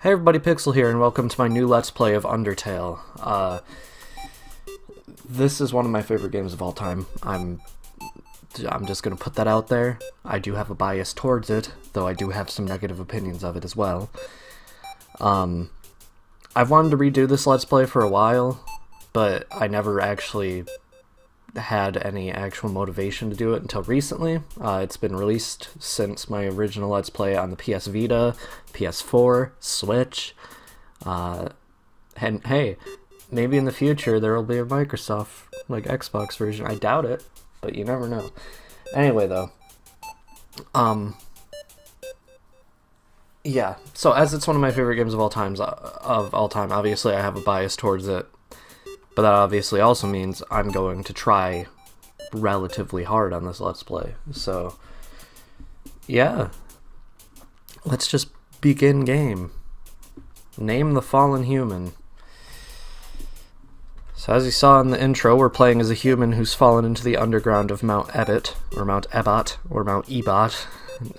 Hey everybody, Pixel here, and welcome to my new Let's Play of Undertale. This is one of my favorite games of all time. I'm just gonna put that out there. I do have a bias towards it, though I do have some negative opinions of it as well. I've wanted to redo this Let's Play for a while, but I never actually had any actual motivation to do it until recently. It's been released since my original Let's Play on the PS Vita, PS4, Switch, and hey, maybe in the future there will be a Microsoft, like, Xbox version. I doubt it, but you never know. Anyway, though, yeah, so as it's one of my favorite games of all time, obviously I have a bias towards it. But that obviously also means I'm going to try relatively hard on this Let's Play. So, yeah. Let's just begin game. Name the fallen human. So as you saw in the intro, we're playing as a human who's fallen into the underground of Mount Ebot, or Mount Ebot, or Mount Ebot.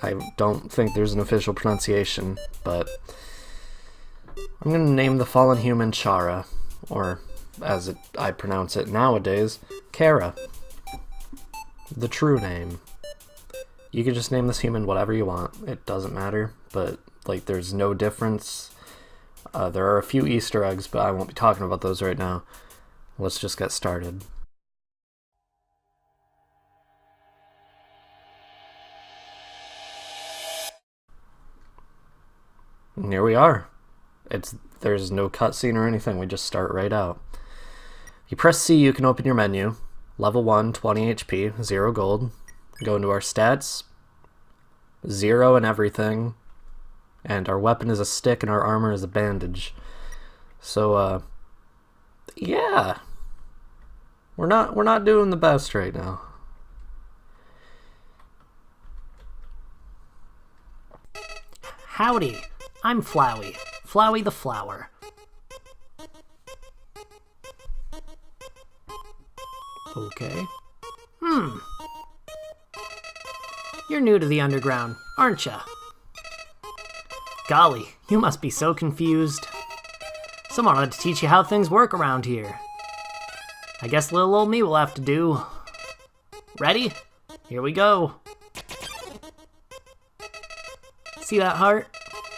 I don't think there's an official pronunciation, but I'm going to name the fallen human Chara, or as I pronounce it nowadays, Kara. The true name. You can just name this human whatever you want. It doesn't matter, but, like, there's no difference. There are a few Easter eggs, but I won't be talking about those right now. Let's just get started. And here we are. There's no cutscene or anything, we just start right out. You press C, you can open your menu. Level 1, 20 HP, 0 gold. Go into our stats. 0 and everything. And our weapon is a stick and our armor is a bandage. So, yeah. We're not doing the best right now. Howdy, I'm Flowey. Flowey the Flower. Okay. You're new to the underground, aren't ya? Golly, you must be so confused. Someone ought to teach you how things work around here. I guess little old me will have to do. Ready? Here we go. See that heart?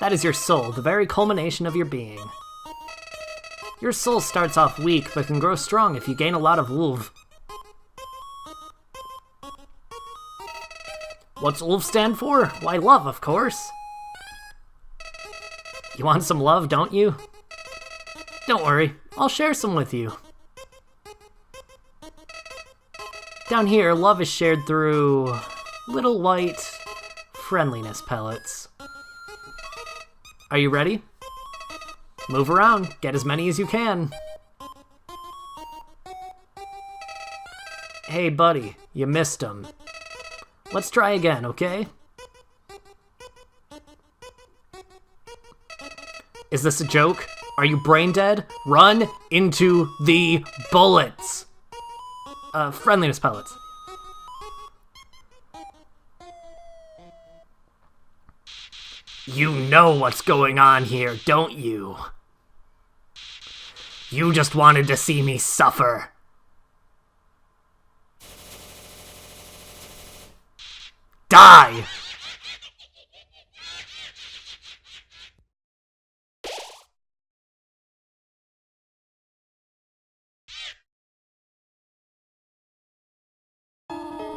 That is your soul, the very culmination of your being. Your soul starts off weak, but can grow strong if you gain a lot of wolf. What's ULF stand for? Why, love, of course. You want some love, don't you? Don't worry, I'll share some with you. Down here, love is shared through little white friendliness pellets. Are you ready? Move around, get as many as you can. Hey buddy, you missed them. Let's try again, okay? Is this a joke? Are you brain dead? Run into the bullets! Friendliness pellets. You know what's going on here, don't you? You just wanted to see me suffer. Die!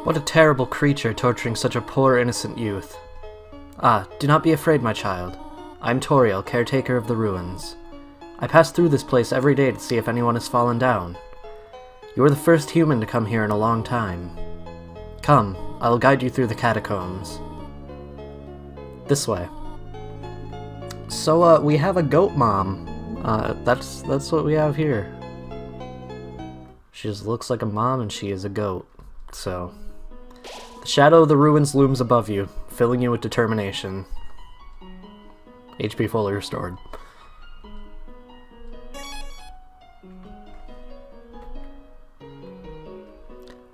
What a terrible creature torturing such a poor innocent youth. Ah, do not be afraid, my child. I'm Toriel, caretaker of the ruins. I pass through this place every day to see if anyone has fallen down. You are the first human to come here in a long time. Come, I will guide you through the catacombs. This way. So, we have a goat mom. That's what we have here. She just looks like a mom and she is a goat. So, the shadow of the ruins looms above you, filling you with determination. HP fully restored.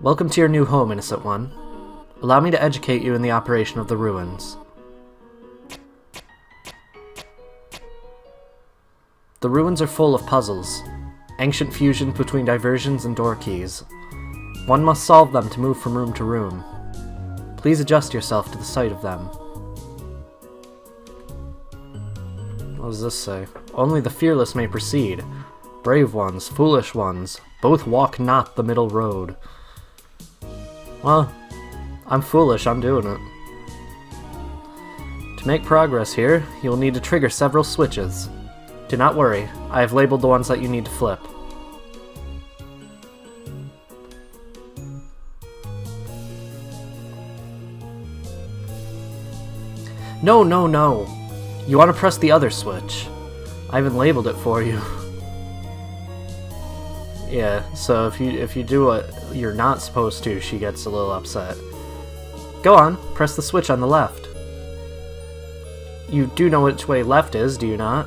Welcome to your new home, innocent one. Allow me to educate you in the operation of the ruins. The ruins are full of puzzles, ancient fusions between diversions and door keys. One must solve them to move from room to room. Please adjust yourself to the sight of them. What does this say? Only the fearless may proceed. Brave ones, foolish ones, both walk not the middle road. Well, I'm foolish, I'm doing it. To make progress here, you will need to trigger several switches. Do not worry, I have labeled the ones that you need to flip. No, no, no! You want to press the other switch. I haven't labeled it for you. Yeah, so if you do what you're not supposed to, she gets a little upset. Go on, press the switch on the left. You do know which way left is, do you not?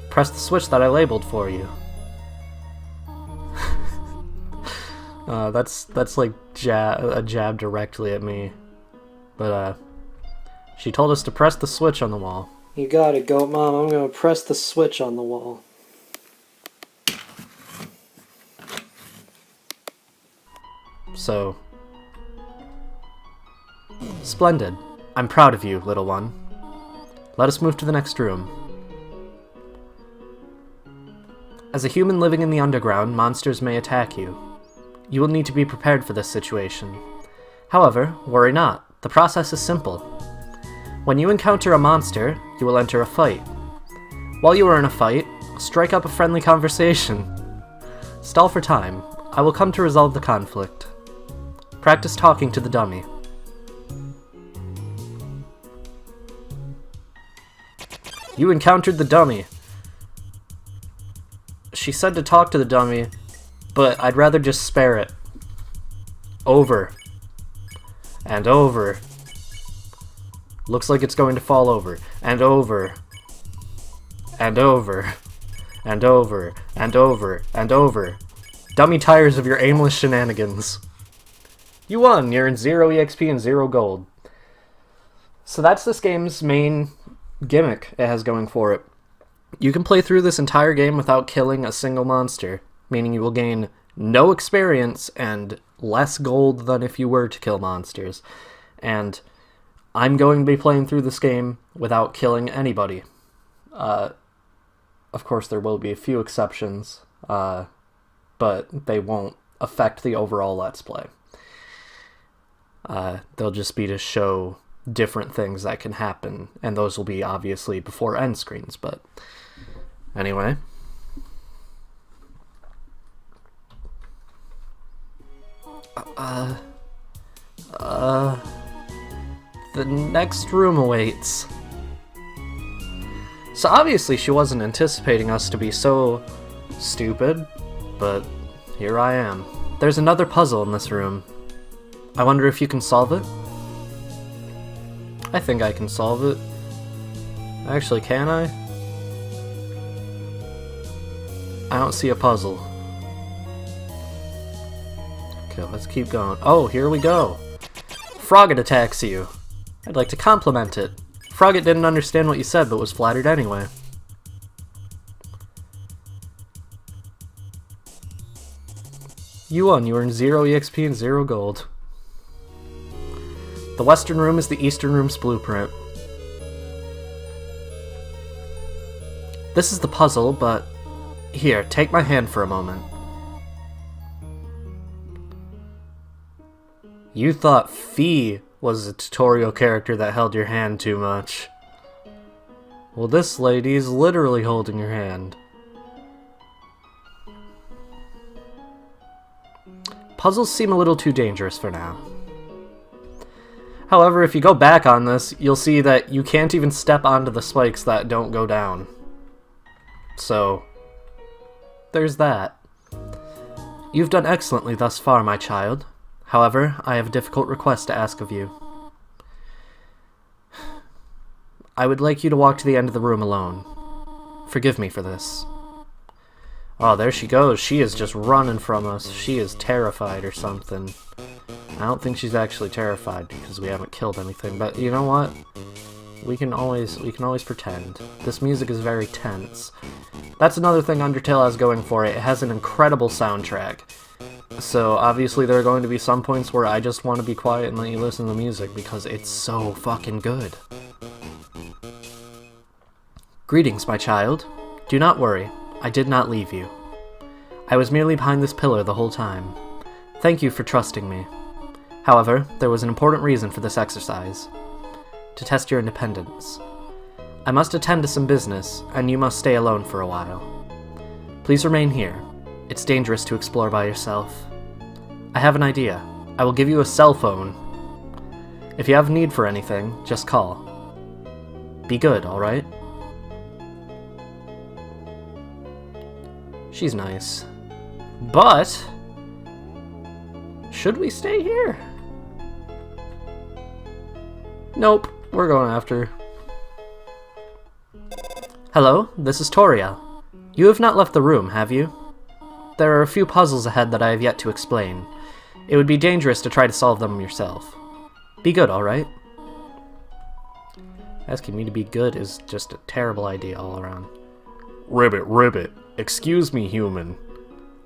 Press the switch that I labeled for you. That's like a jab directly at me. But she told us to press the switch on the wall. You got it, Goat Mom. I'm gonna press the switch on the wall. So... Splendid. I'm proud of you, little one. Let us move to the next room. As a human living in the underground, monsters may attack you. You will need to be prepared for this situation. However, worry not. The process is simple. When you encounter a monster, you will enter a fight. While you are in a fight, strike up a friendly conversation. Stall for time. I will come to resolve the conflict. Practice talking to the dummy. You encountered the dummy. She said to talk to the dummy, but I'd rather just spare it. Over. And over. Looks like it's going to fall over. And over. And over. And over. And over. And over. Dummy tires of your aimless shenanigans. You won! You're in 0 EXP and 0 gold. So that's this game's main gimmick it has going for it. You can play through this entire game without killing a single monster, meaning you will gain no experience and less gold than if you were to kill monsters. And I'm going to be playing through this game without killing anybody. Of course, there will be a few exceptions, but they won't affect the overall Let's Play. They'll just be to show different things that can happen, and those will be obviously before end screens, but anyway. The next room awaits. So obviously she wasn't anticipating us to be so stupid, but here I am. There's another puzzle in this room. I wonder if you can solve it? I think I can solve it. Actually, can I? I don't see a puzzle. Okay, let's keep going. Oh, here we go. Frogget attacks you. I'd like to compliment it. Frogget didn't understand what you said, but was flattered anyway. You won. You earned 0 EXP and 0 gold. The western room is the eastern room's blueprint. This is the puzzle, but... Here, take my hand for a moment. You thought Fee was a tutorial character that held your hand too much. Well, this lady is literally holding your hand. Puzzles seem a little too dangerous for now. However, if you go back on this, you'll see that you can't even step onto the spikes that don't go down. So, there's that. You've done excellently thus far, my child. However, I have a difficult request to ask of you. I would like you to walk to the end of the room alone. Forgive me for this. Oh, there she goes. She is just running from us. She is terrified or something. I don't think she's actually terrified because we haven't killed anything, but you know what? We can always pretend. This music is very tense. That's another thing Undertale has going for it. It has an incredible soundtrack. So obviously there are going to be some points where I just want to be quiet and let you listen to the music because it's so fucking good. Greetings, my child. Do not worry. I did not leave you. I was merely behind this pillar the whole time. Thank you for trusting me. However, there was an important reason for this exercise. To test your independence. I must attend to some business, and you must stay alone for a while. Please remain here. It's dangerous to explore by yourself. I have an idea. I will give you a cell phone. If you have need for anything, just call. Be good, alright? She's nice. But should we stay here? Nope, we're going after. Hello, this is Toriel. You have not left the room, have you? There are a few puzzles ahead that I have yet to explain. It would be dangerous to try to solve them yourself. Be good, alright? Asking me to be good is just a terrible idea all around. Ribbit, excuse me, human.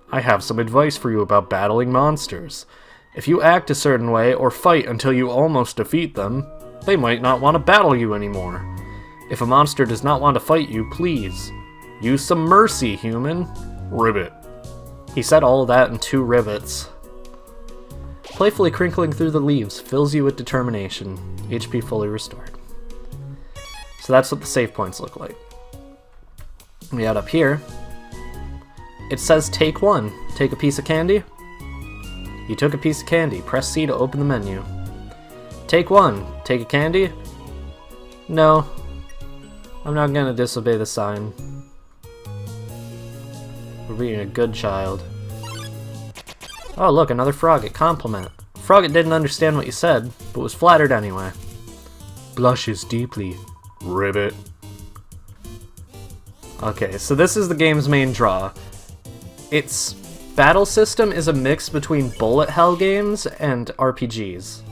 I have some advice for you about battling monsters. If you act a certain way or fight until you almost defeat them, they might not want to battle you anymore. If a monster does not want to fight you, please, use some mercy, human. Ribbit. He said all of that in 2 ribbits. Playfully crinkling through the leaves fills you with determination. HP fully restored. So that's what the save points look like. We got up here. It says take 1. Take a piece of candy. You took a piece of candy. Press C to open the menu. Take 1. Take a candy. No. I'm not gonna disobey the sign. We're being a good child. Oh look, another Frogget compliment. Frogget didn't understand what you said, but was flattered anyway. Blushes deeply. Ribbit. Okay, so this is the game's main draw. Its battle system is a mix between bullet hell games and RPGs.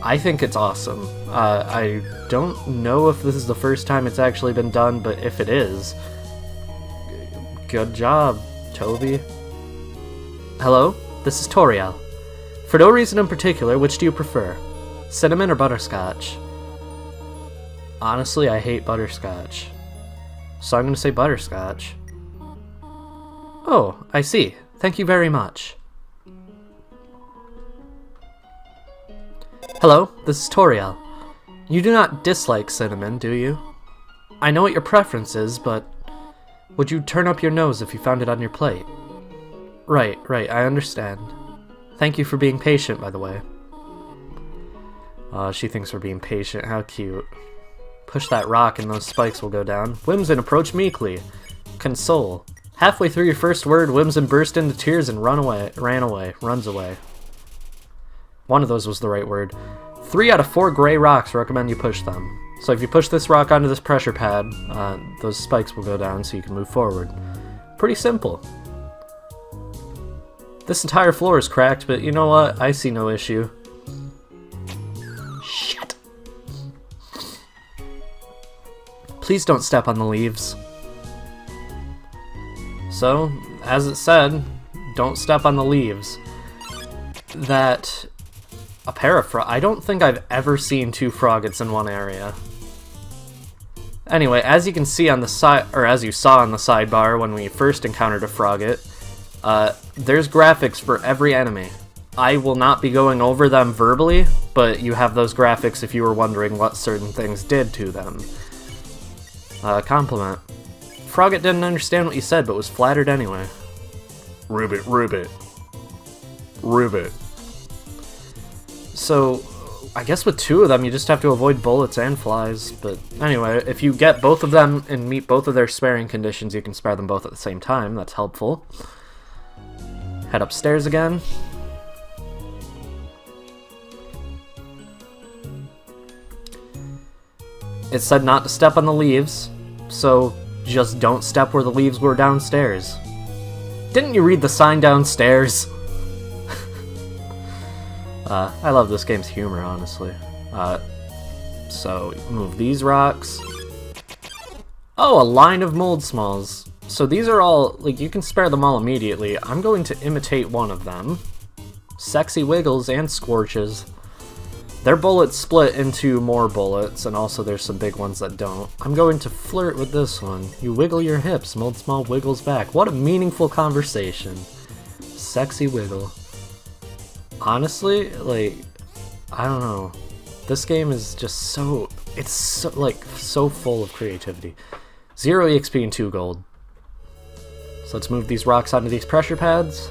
I think it's awesome. I don't know if this is the first time it's actually been done, but if it is, good job, Toby. Hello, this is Toriel. For no reason in particular, which do you prefer? Cinnamon or butterscotch? Honestly, I hate butterscotch. So I'm gonna say butterscotch. Oh, I see. Thank you very much. Hello, this is Toriel. You do not dislike cinnamon, do you? I know what your preference is, but would you turn up your nose if you found it on your plate? Right, I understand. Thank you for being patient, by the way. She thinks we're being patient. How cute. Push that rock and those spikes will go down. Whimsun, approach meekly. Console. Halfway through your first word, Whimsun burst into tears and runs away. One of those was the right word. 3 out of 4 gray rocks recommend you push them. So if you push this rock onto this pressure pad, those spikes will go down so you can move forward. Pretty simple. This entire floor is cracked, but you know what? I see no issue. Shit. Please don't step on the leaves. So, as it said, don't step on the leaves. That a pair of I don't think I've ever seen 2 Froggets in one area. Anyway, as you can see on the side, or as you saw on the sidebar when we first encountered a Frogget, there's graphics for every enemy. I will not be going over them verbally, but you have those graphics if you were wondering what certain things did to them. Compliment. Frogget didn't understand what you said, but was flattered anyway. Ribbit. So, I guess with 2 of them, you just have to avoid bullets and flies. But anyway, if you get both of them and meet both of their sparing conditions, you can spare them both at the same time. That's helpful. Head upstairs again. It said not to step on the leaves, so just don't step where the leaves were downstairs. Didn't you read the sign downstairs? I love this game's humor, honestly. So, move these rocks. Oh, a line of mold smalls. So these are all, like, you can spare them all immediately. I'm going to imitate one of them. Sexy Wiggles and Scorches. Their bullets split into more bullets, and also there's some big ones that don't. I'm going to flirt with this one. You wiggle your hips, Mold Small wiggles back. What a meaningful conversation. Sexy Wiggle. Honestly, like, I don't know. This game is just so, it's so, like, so full of creativity. 0 EXP and 2 gold. So let's move these rocks onto these pressure pads.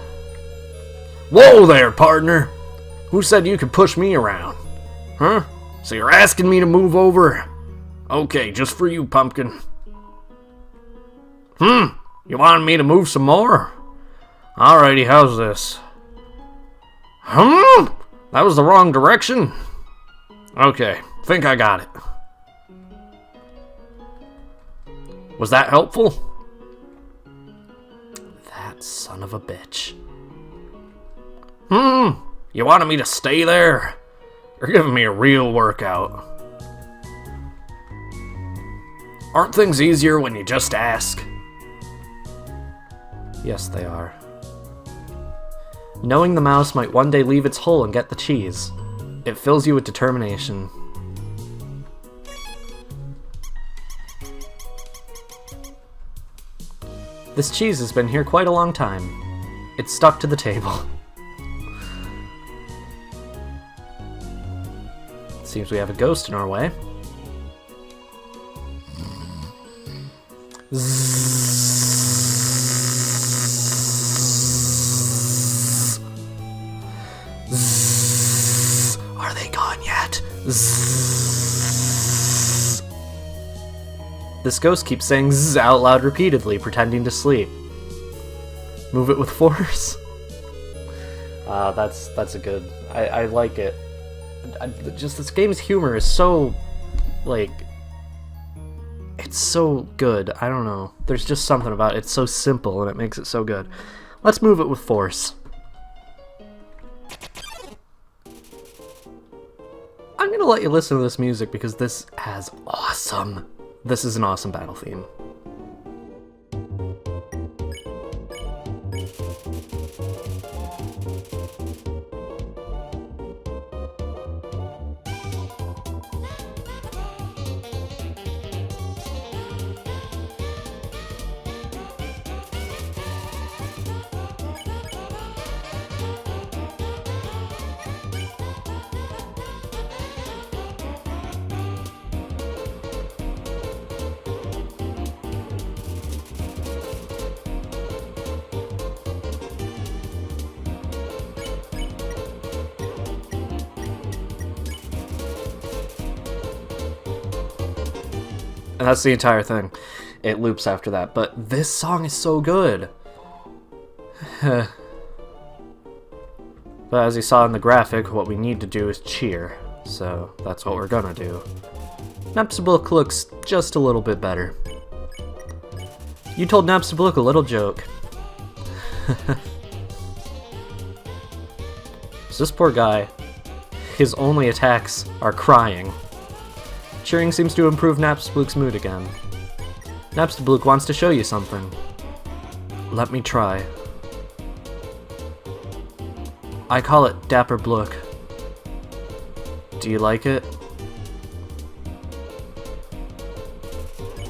Whoa there, partner! Who said you could push me around? Huh? So you're asking me to move over? Okay, just for you, Pumpkin. You wanted me to move some more? Alrighty, how's this? That was the wrong direction? Okay, think I got it. Was that helpful? That son of a bitch. You wanted me to stay there? You're giving me a real workout. Aren't things easier when you just ask? Yes, they are. Knowing the mouse might one day leave its hole and get the cheese, it fills you with determination. This cheese has been here quite a long time. It's stuck to the table. Seems we have a ghost in our way. Zzz. Zzz. Are they gone yet? Zzz. This ghost keeps saying zzz out loud repeatedly, pretending to sleep. Move it with force. That's a good. I like it. Just this game's humor is so, like, it's so good. I don't know. There's just something about it. It's so simple and it makes it so good. Let's move it with force. I'm gonna let you listen to this music because this is awesome. This is an awesome battle theme. And that's the entire thing. It loops after that. But this song is so good. But as you saw in the graphic, what we need to do is cheer. So that's what we're gonna do. Napstablook looks just a little bit better. You told Napstablook a little joke. So this poor guy, his only attacks are crying. Cheering seems to improve Napstablook's mood again. Napstablook wants to show you something. Let me try. I call it Dapper Blook. Do you like it?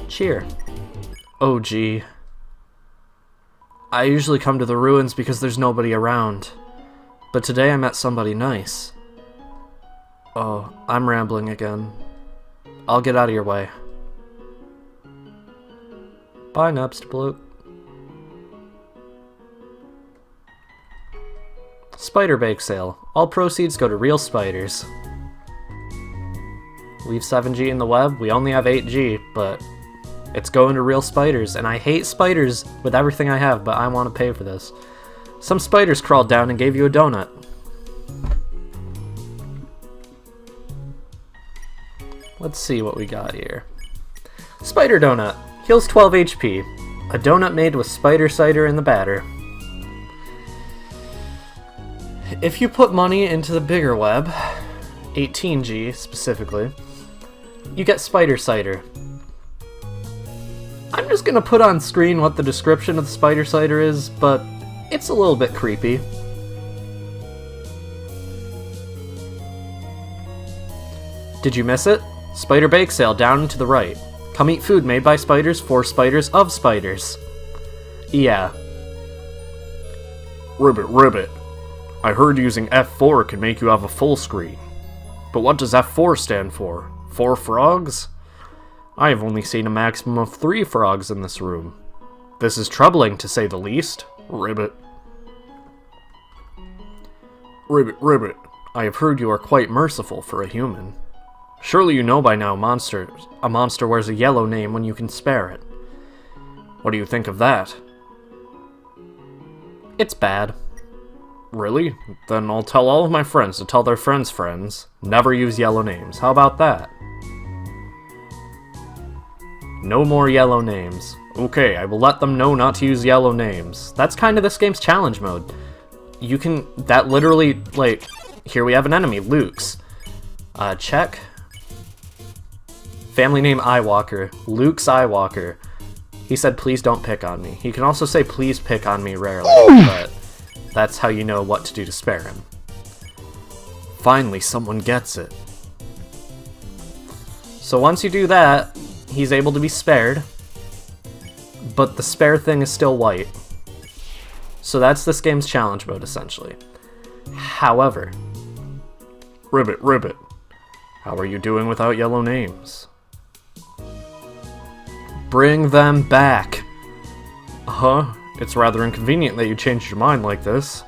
Cheer. Oh gee. I usually come to the ruins because there's nobody around. But today I met somebody nice. Oh, I'm rambling again. I'll get out of your way. Bye, Napstablook. Spider Bake Sale. All proceeds go to real spiders. Leave 7G in the web. We only have 8G, but it's going to real spiders. And I hate spiders with everything I have, but I want to pay for this. Some spiders crawled down and gave you a donut. Let's see what we got here. Spider Donut. Heals 12 HP. A donut made with spider cider in the batter. If you put money into the bigger web, 18G specifically, you get spider cider. I'm just gonna put on screen what the description of the spider cider is, but it's a little bit creepy. Did you miss it? Spider bake sale down and to the right. Come eat food made by spiders for spiders of spiders. Yeah. Ribbit. I heard using F4 can make you have a full screen. But what does F4 stand for? 4 frogs? I have only seen a maximum of 3 frogs in this room. This is troubling, to say the least. Ribbit. Ribbit. I have heard you are quite merciful for a human. Surely you know by now a monster wears a yellow name when you can spare it. What do you think of that? It's bad. Really? Then I'll tell all of my friends to tell their friends' friends. Never use yellow names. How about that? No more yellow names. Okay, I will let them know not to use yellow names. That's kind of this game's challenge mode. You can... That literally, like... Here we have an enemy, Luke's. Check. Family name Eyewalker. Luke's Eyewalker. He said, please don't pick on me. He can also say, please pick on me rarely, but that's how you know what to do to spare him. Finally, someone gets it. So once you do that, he's able to be spared, but the spare thing is still white. So that's this game's challenge mode, essentially. However, Ribbit, how are you doing without yellow names? Bring them back. It's rather inconvenient that you changed your mind like this.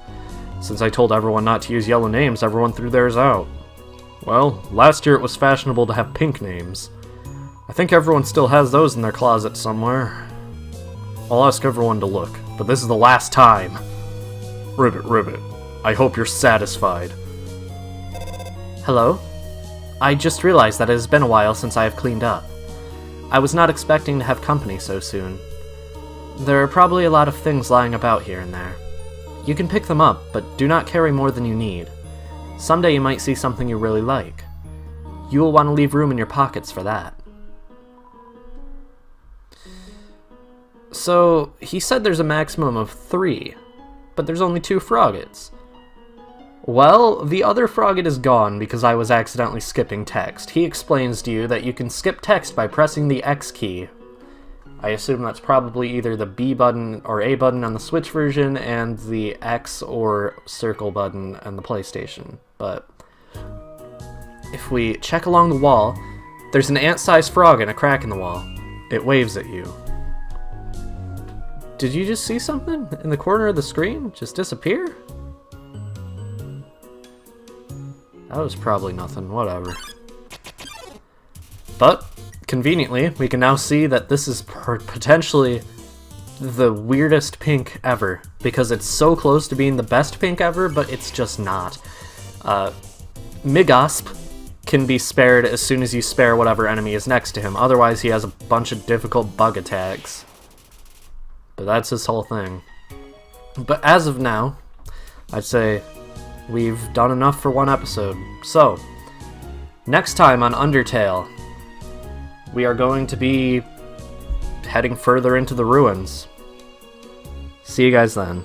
Since I told everyone not to use yellow names, everyone threw theirs out. Well, last year it was fashionable to have pink names. I think everyone still has those in their closet somewhere. I'll ask everyone to look, but this is the last time. Ribbit, I hope you're satisfied. Hello? I just realized that it has been a while since I have cleaned up. I was not expecting to have company so soon. There are probably a lot of things lying about here and there. You can pick them up, but do not carry more than you need. Someday you might see something you really like. You will want to leave room in your pockets for that. So, he said there's a maximum of 3, but there's only 2 froggets. Well, the other frogget is gone because I was accidentally skipping text. He explains to you that you can skip text by pressing the X key. I assume that's probably either the B button or A button on the Switch version and the X or circle button on the PlayStation. But if we check along the wall, there's an ant-sized frog in a crack in the wall. It waves at you. Did you just see something in the corner of the screen just disappear? That was probably nothing, whatever. But, conveniently, we can now see that this is potentially the weirdest pink ever, because it's so close to being the best pink ever, but it's just not. Migasp can be spared as soon as you spare whatever enemy is next to him, otherwise he has a bunch of difficult bug attacks. But that's his whole thing. But as of now, I'd say we've done enough for one episode. So, next time on Undertale, we are going to be heading further into the ruins. See you guys then.